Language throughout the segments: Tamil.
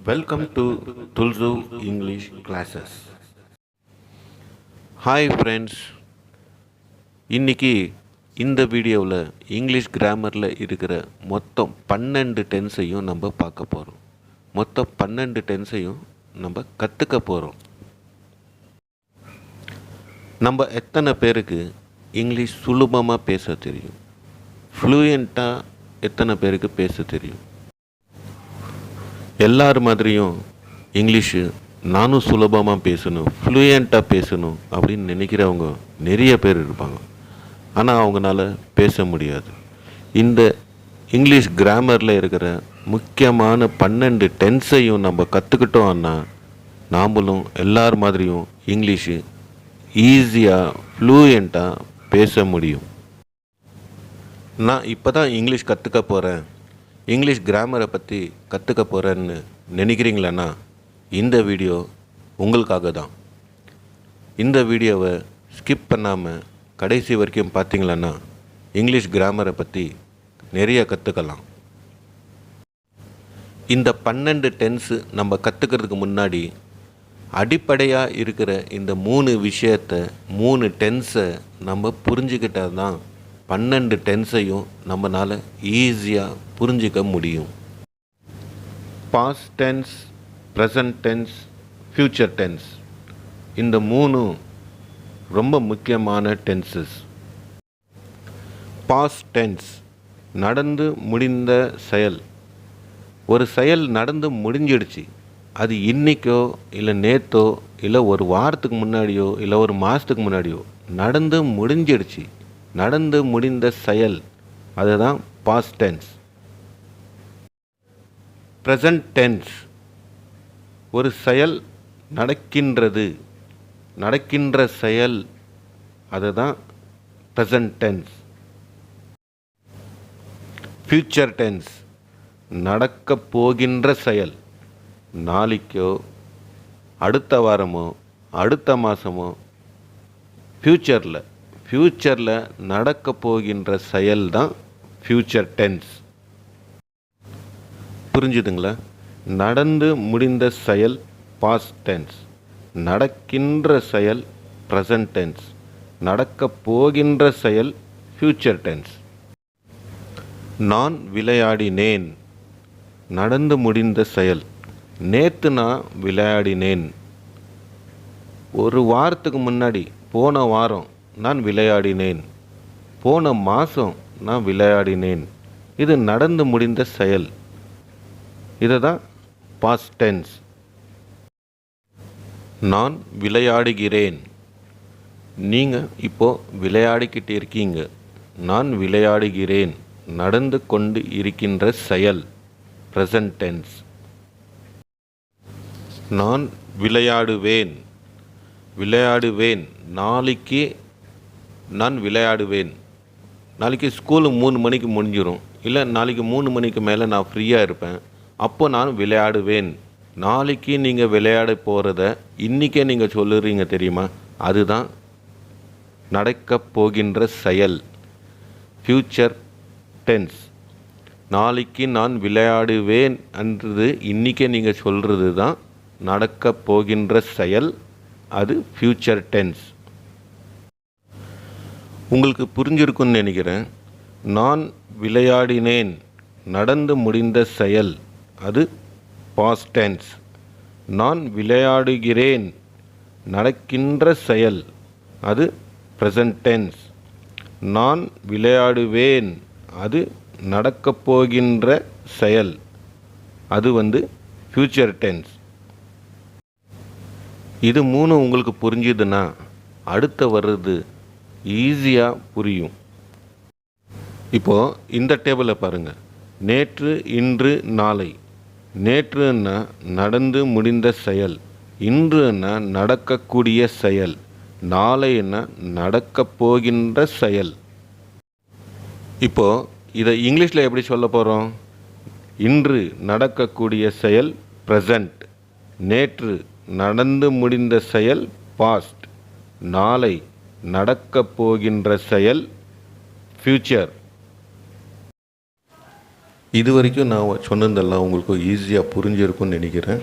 Welcome to Tulzu English classes. Hi friends, இன்றைக்கி இந்த வீடியோவில் இங்கிலீஷ் கிராமரில் இருக்கிற மொத்தம் 12 டென்ஸையும் நம்ம பார்க்க போகிறோம். மொத்தம் 12 டென்ஸையும் நம்ம கற்றுக்க போகிறோம். நம்ம எத்தனை பேருக்கு இங்கிலீஷ் சுலபமாக பேச தெரியும்? ஃப்ளூயண்ட்டாக எத்தனை பேருக்கு பேச தெரியும்? எல்லார் மாதிரியும் இங்கிலீஷு நானும் சுலபமாக பேசணும், ஃப்ளூயண்ட்டாக பேசணும் அப்படின்னு நினைக்கிறவங்க நிறைய பேர் இருப்பாங்க. ஆனால் அவங்களால பேச முடியாது. இந்த இங்கிலீஷ் கிராமரில் இருக்கிற முக்கியமான 12 டென்ஸையும் நம்ம கற்றுக்கிட்டோம்னா நாமளும் எல்லார் மாதிரியும் இங்கிலீஷு ஈஸியாக ஃப்ளூயண்ட்டாக பேச முடியும். நான் இப்போ தான் இங்கிலீஷ் கற்றுக்க போகிறேன், இங்கிலீஷ் கிராமரை பற்றி கற்றுக்க போகிறேன்னு நினைக்கிறீங்களா? இந்த வீடியோ உங்களுக்காக தான். இந்த வீடியோவை ஸ்கிப் பண்ணாமல் கடைசி வரைக்கும் பார்த்தீங்களன்னா இங்கிலீஷ் கிராமரை பற்றி நிறைய கற்றுக்கலாம். இந்த 12 டென்ஸு நம்ம கற்றுக்கிறதுக்கு முன்னாடி அடிப்படையாக இருக்கிற இந்த 3 விஷயத்தை 3 டென்ஸை நம்ம புரிஞ்சுக்கிட்டால் தான் 12 டென்ஸையும் நம்மளால் ஈஸியாக புரிஞ்சிக்க முடியும். Past tense, present tense, future tense, இந்த 3 ரொம்ப முக்கியமான டென்சஸ். பாஸ்ட் டென்ஸ் நடந்து முடிந்த செயல். ஒரு செயல் நடந்து முடிஞ்சிடுச்சு, அது இன்றைக்கோ இல்லை நேற்றோ இல்லை ஒரு வாரத்துக்கு முன்னாடியோ இல்லை ஒரு மாதத்துக்கு முன்னாடியோ நடந்து முடிஞ்சிடுச்சு. நடந்து முடிந்த செயல், அதுதான் பாஸ்ட் டென்ஸ். ப்ரெசன்ட் டென்ஸ், ஒரு செயல் நடக்கின்றது, நடக்கின்ற செயல், அதுதான் ப்ரெசன்ட் டென்ஸ். ஃப்யூச்சர் டென்ஸ், நடக்கப் போகின்ற செயல், நாளைக்கோ அடுத்த வாரமோ அடுத்த மாதமோ ஃப்யூச்சரில் நடக்க போகின்ற செயல் தான் ஃப்யூச்சர் டென்ஸ். புரிஞ்சுதுங்களா? நடந்து முடிந்த செயல் பாஸ்ட் டென்ஸ், நடக்கின்ற செயல் ப்ரெசன்ட் டென்ஸ், நடக்க போகின்ற செயல் ஃப்யூச்சர் டென்ஸ். நான் விளையாடினேன், நடந்து முடிந்த செயல். நேற்று நான் விளையாடினேன். ஒரு வாரத்துக்கு முன்னாடி, போன வாரம் நான் விளையாடினேன். போன மாதம் நான் விளையாடினேன். இது நடந்து முடிந்த செயல். இதை தான் பாஸ்ட் டென்ஸ். நான் விளையாடுகிறேன். நீங்கள் இப்போது விளையாடிக்கிட்டு இருக்கீங்க. நான் விளையாடுகிறேன், நடந்து கொண்டு இருக்கின்ற செயல் ப்ரெசன்ட் டென்ஸ். நான் விளையாடுவேன். நாளைக்கு நான் விளையாடுவேன். நாளைக்கு ஸ்கூலு 3 மணிக்கு முடிஞ்சிடும், இல்லை நாளைக்கு 3 மணிக்கு மேலே நான் ஃப்ரீயாக இருப்பேன், அப்போ நான் விளையாடுவேன். நாளைக்கு நீங்கள் விளையாட போகிறத இன்றைக்கே நீங்கள் சொல்லுறீங்க தெரியுமா? அதுதான் நடக்கப் போகின்ற செயல் ஃப்யூச்சர் டென்ஸ். நாளைக்கு நான் விளையாடுவேன் என்றது இன்றைக்கே நீங்கள் சொல்கிறது தான் நடக்கப் போகின்ற செயல், அது ஃப்யூச்சர் டென்ஸ். உங்களுக்கு புரிஞ்சிருக்குன்னு நினைக்கிறேன். நான் விளையாடினேன், நடந்து முடிந்த செயல், அது பாஸ்ட் டென்ஸ். நான் விளையாடுகிறேன், நடக்கின்ற செயல், அது ப்ரெசன்ட் டென்ஸ். நான் விளையாடுவேன், அது நடக்கப் போகின்ற செயல், அது ஃப்யூச்சர் டென்ஸ். இது 3 உங்களுக்கு புரிஞ்சுதுன்னா அடுத்த வர்றது ஈஸியாக புரியும். இப்போது இந்த டேபிளை பாருங்கள். நேற்று, இன்று, நாளை. நேற்றுன்னா நடந்து முடிந்த செயல், இன்றுன்னா நடக்கக்கூடிய செயல், நாளைன்னா நடக்கப் போகின்ற செயல். இப்போது இதை இங்கிலீஷில் எப்படி சொல்ல போகிறோம்? இன்று நடக்கக்கூடிய செயல் ப்ரெசண்ட், நேற்று நடந்து முடிந்த செயல் பாஸ்ட், நாளை நடக்கப் போகின்ற செயல் ஃப்யூச்சர். இது வரைக்கும் நான் சொன்னதெல்லாம் உங்களுக்கு ஈஸியாக புரிஞ்சிருக்கும்னு நினைக்கிறேன்.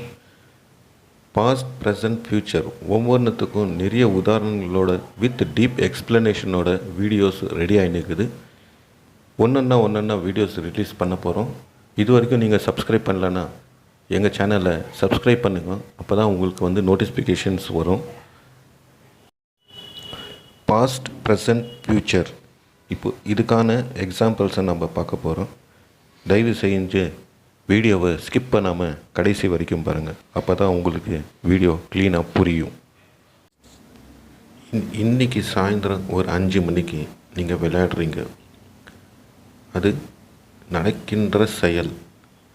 பாஸ்ட், ப்ரெசன்ட், ஃப்யூச்சர் ஒவ்வொன்றுத்துக்கும் நிறைய உதாரணங்களோட வித் டீப் எக்ஸ்ப்ளனேஷனோட வீடியோஸ் ரெடி ஆகினுக்குது. ஒன்றா வீடியோஸ் ரிலீஸ் பண்ண போகிறோம். இது வரைக்கும் நீங்கள் சப்ஸ்கிரைப் பண்ணலன்னா எங்கள் சேனலை சப்ஸ்கிரைப் பண்ணுங்க. அப்போ தான் உங்களுக்கு நோட்டிஃபிகேஷன்ஸ் வரும். பாஸ்ட், ப்ரெசன்ட், ஃப்யூச்சர் இப்போ இதுக்கான எக்ஸாம்பிள்ஸை நம்ம பார்க்க போகிறோம். தயவு செஞ்சு வீடியோவை ஸ்கிப் பண்ணாமல் கடைசி வரைக்கும் பாருங்கள். அப்போ தான் உங்களுக்கு வீடியோ க்ளீனாக புரியும். இன்றைக்கி சாயந்தரம் ஒரு 5 மணிக்கு நீங்கள் விளையாடுறீங்க. அது நடக்கின்ற செயல்.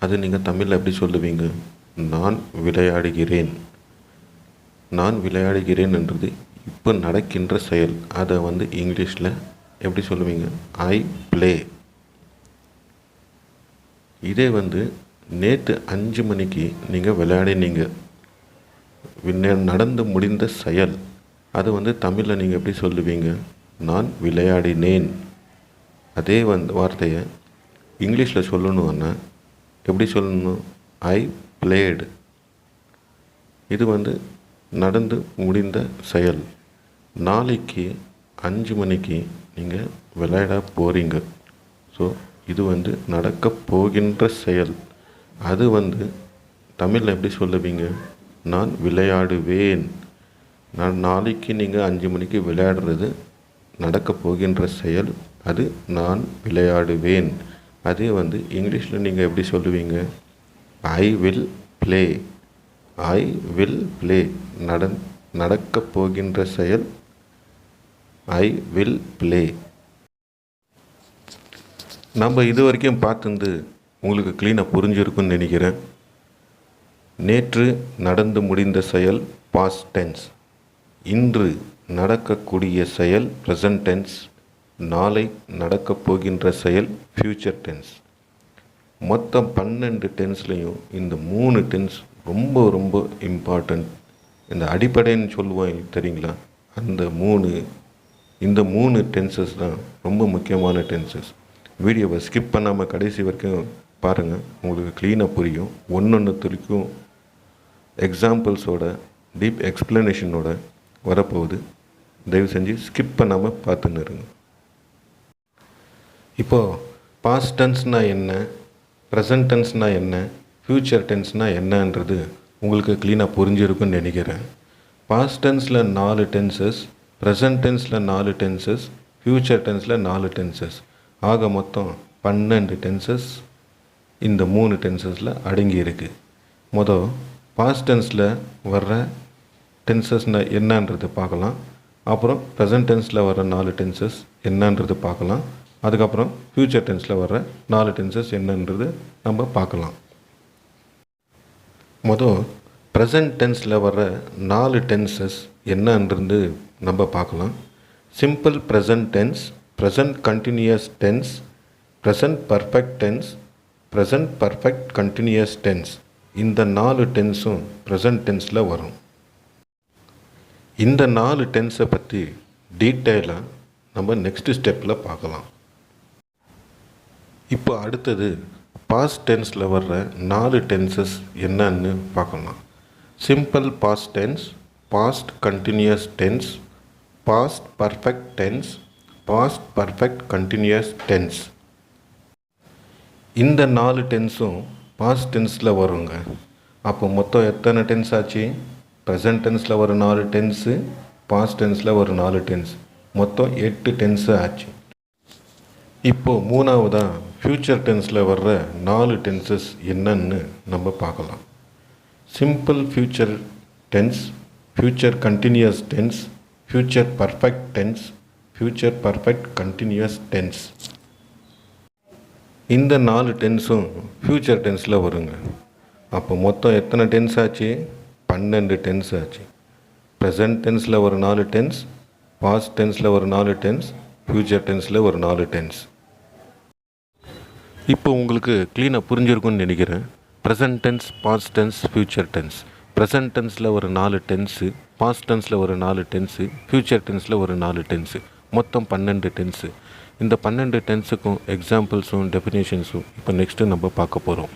அது நீங்கள் தமிழில் எப்படி சொல்லுவீங்க? நான் விளையாடுகிறேன். நான் விளையாடுகிறேன்ன்றது இப்போ நடக்கின்ற செயல். அதை இங்கிலீஷில் எப்படி சொல்லுவீங்க? ஐ ப்ளே. இதே நேற்று 5 மணிக்கு நீங்கள் விளையாடினீங்க. நடந்து முடிந்த செயல். அது தமிழில் நீங்கள் எப்படி சொல்லுவீங்க? நான் விளையாடினேன். அதே வார்த்தையை இங்கிலீஷில் சொல்லணுன்னா எப்படி சொல்லணும்? ஐ பிளேடு. இது நடந்து முடிந்த செயல். நாளைக்கு 5 மணிக்கு நீங்கள் விளையாட போகிறீங்க. ஸோ இது நடக்க போகின்ற செயல். அது தமிழில் எப்படி சொல்லுவீங்க? நான் விளையாடுவேன். நாளைக்கு நீங்கள் 5 மணிக்கு விளையாடுறது நடக்க போகின்ற செயல். அது நான் விளையாடுவேன். அதே இங்கிலீஷில் நீங்கள் எப்படி சொல்லுவீங்க? I will play. I will play நடக்க போகின்ற செயல். I will play. நம்ம இது வரைக்கும் பார்த்துருந்து உங்களுக்கு க்ளீனாக புரிஞ்சிருக்குன்னு நினைக்கிறேன். நேற்று நடந்து முடிந்த செயல் பாஸ்ட் டென்ஸ். இன்று நடக்கக்கூடிய செயல் ப்ரெசன்ட் டென்ஸ். நாளை நடக்கப் போகின்ற செயல் ஃப்யூச்சர் டென்ஸ். மொத்தம் 12 டென்ஸ்லேயும் இந்த 3 டென்ஸ் ரொம்ப ரொம்ப இம்பார்ட்டண்ட். இந்த அடிப்படைன்னு சொல்லுவோம் தெரியுங்களா? இந்த 3 டென்சஸ் தான் ரொம்ப முக்கியமான டென்சஸ். வீடியோவை ஸ்கிப் பண்ணாமல் கடைசி வரைக்கும் பாருங்கள். உங்களுக்கு க்ளீனாக புரியும். ஒன்றுத்துக்கும் எக்ஸாம்பிள்ஸோட டீப் எக்ஸ்ப்ளனேஷனோட வரப்போகுது. தயவு செஞ்சு ஸ்கிப் பண்ணாமல் பார்த்துன்னு இருங்க. இப்போது பாஸ்ட் டென்ஸ்னால் என்ன, ப்ரெசன்ட் டென்ஸ்னால் என்ன, ஃப்யூச்சர் டென்ஸ்னால் என்னன்றது உங்களுக்கு க்ளீனாக புரிஞ்சிருக்குன்னு நினைக்கிறேன். பாஸ்ட் டென்ஸில் 4 டென்சஸ், ப்ரெசன்ட் டென்ஸில் 4 டென்சஸ், ஃப்யூச்சர் டென்ஸில் 4 டென்சஸ். ஆக மொத்தம் 12 டென்சஸ் இந்த 3 டென்சஸில் அடங்கி இருக்குது. பாஸ்ட் டென்ஸில் வர்ற டென்சஸ்னால் என்னன்றது பார்க்கலாம். அப்புறம் ப்ரெசன்ட் டென்ஸில் வர்ற 4 டென்சஸ் என்னன்றது பார்க்கலாம். அதுக்கப்புறம் ஃப்யூச்சர் டென்ஸில் வர்ற 4 டென்சஸ் என்னன்றது நம்ம பார்க்கலாம். ப்ரெசன்ட் டென்ஸில் வர்ற 4 டென்சஸ் என்னன்றது நம்ம பார்க்கலாம். Simple present tense, present continuous tense, present perfect tense, present perfect continuous tense. இந்த 4 டென்ஸும் ப்ரெசன்ட் டென்ஸில் வரும். இந்த 4 டென்ஸை பற்றி டீட்டெயிலாக நம்ம நெக்ஸ்ட் ஸ்டெப்பில் பார்க்கலாம். இப்போ அடுத்தது பாஸ்ட் டென்ஸில் வர்ற 4 டென்சஸ் என்னன்னு பார்க்கலாம். Simple past tense, past continuous tense, past perfect tense, past perfect continuous tense. இந்த 4 டென்ஸும் பாஸ்ட் டென்ஸில் வருங்க. அப்போ மொத்தம் எத்தனை டென்ஸ் ஆச்சு? ப்ரெசன்ட் டென்ஸில் ஒரு 4 டென்ஸு, பாஸ்ட் டென்ஸில் ஒரு 4 டென்ஸ், மொத்தம் 8 டென்ஸு ஆச்சு. இப்போது மூணாவதாக ஃப்யூச்சர் டென்ஸில் வர்ற 4 டென்சஸ் என்னன்னு நம்ம பார்க்கலாம். Simple future tense, future continuous tense, future perfect tense, future perfect continuous tense. இந்த 4 டென்ஸும் ஃப்யூச்சர் டென்ஸில் வருங்க. அப்போ மொத்தம் எத்தனை டென்ஸ் ஆச்சு? 12 டென்ஸ் ஆச்சு. ப்ரெசன்ட் டென்ஸில் ஒரு 4 டென்ஸ், பாஸ்ட் டென்ஸில் ஒரு 4 டென்ஸ், ஃப்யூச்சர் டென்ஸில் ஒரு 4 டென்ஸ். இப்போ உங்களுக்கு க்ளீனாக புரிஞ்சிருக்குன்னு நினைக்கிறேன். Present tense, past tense, future tense. Present டென்ஸில் ஒரு 4 டென்ஸு, பாஸ்ட் டென்ஸில் ஒரு 4 டென்ஸு, ஃப்யூச்சர் டென்ஸில் ஒரு 4 டென்ஸு, மொத்தம் 12 டென்ஸு. இந்த 12 டென்ஸுக்கும் எக்ஸாம்பிள்ஸும் டெஃபினேஷன்ஸும் இப்போ நெக்ஸ்ட்டு நம்ம பார்க்க போகிறோம்.